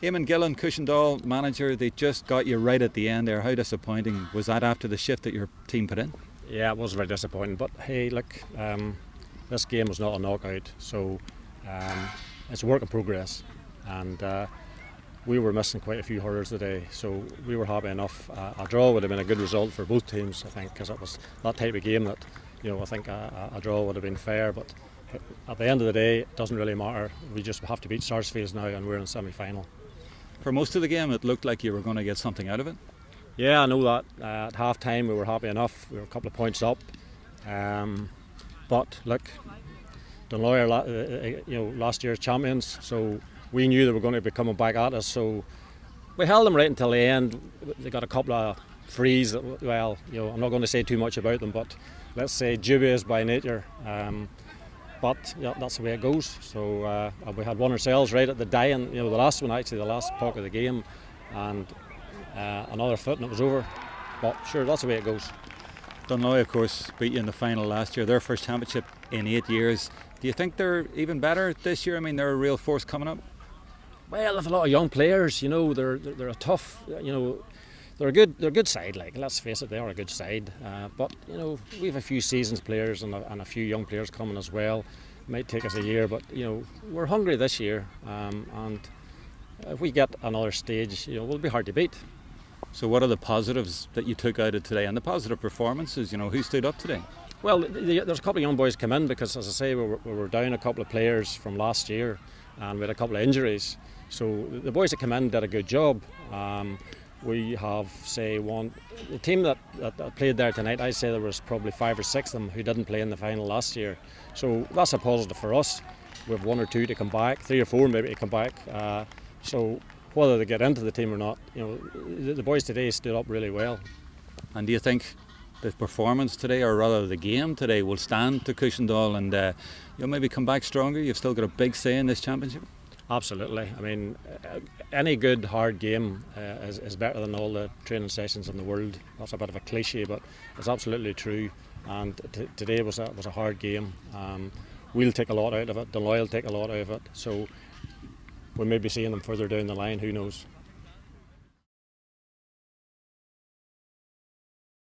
Eamonn Gillan, Cushendall manager, they just got you right at the end there. How disappointing was that after the shift that your team put in? Yeah, it was very disappointing, but hey, look, this game was not a knockout, so it's a work in progress, and we were missing quite a few hurlers today, so we were happy enough. A draw would have been a good result for both teams, I think, because it was that type of game that, I think a draw would have been fair, but at the end of the day, it doesn't really matter. We just have to beat Sarsfields now, and we're in the semi-final. For most of the game, it looked like you were going to get something out of it. Yeah, I know that. At half time, we were happy enough. We were a couple of points up, but look, Dunloy are last year's champions, so we knew they were going to be coming back at us. So we held them right until the end. They got a couple of frees that, well, I'm not going to say too much about them, but let's say dubious by nature. But yeah, that's the way it goes. So we had one ourselves right at the dying, the last one, actually, the last puck of the game, and another foot and it was over. But sure, that's the way it goes. Dunloy, of course, beat you in the final last year, their first championship in 8 years. Do you think they're even better this year? I mean, they're a real force coming up. Well, they have a lot of young players. They're a tough. They're a good side. Like, let's face it, they are a good side. But we have a few seasons players and a few young players coming as well. It might take us a year, but we're hungry this year. And if we get another stage, we'll be hard to beat. So, what are the positives that you took out of today, and the positive performances? Who stood up today? Well, there's a couple of young boys come in because, as I say, we were down a couple of players from last year, and we had a couple of injuries. So the boys that come in did a good job. We have, say, the team that played there tonight, I'd say there was probably 5 or 6 of them who didn't play in the final last year. So that's a positive for us. We have 1 or 2 to come back, 3 or 4 maybe to come back. So whether they get into the team or not, the boys today stood up really well. And do you think the performance today, or rather the game today, will stand to Cushendall and you'll maybe come back stronger? You've still got a big say in this championship. Absolutely. I mean, any good hard game is better than all the training sessions in the world. That's a bit of a cliche, but it's absolutely true. And today was a hard game. We'll take a lot out of it. Dunloy will take a lot out of it. So we may be seeing them further down the line. Who knows?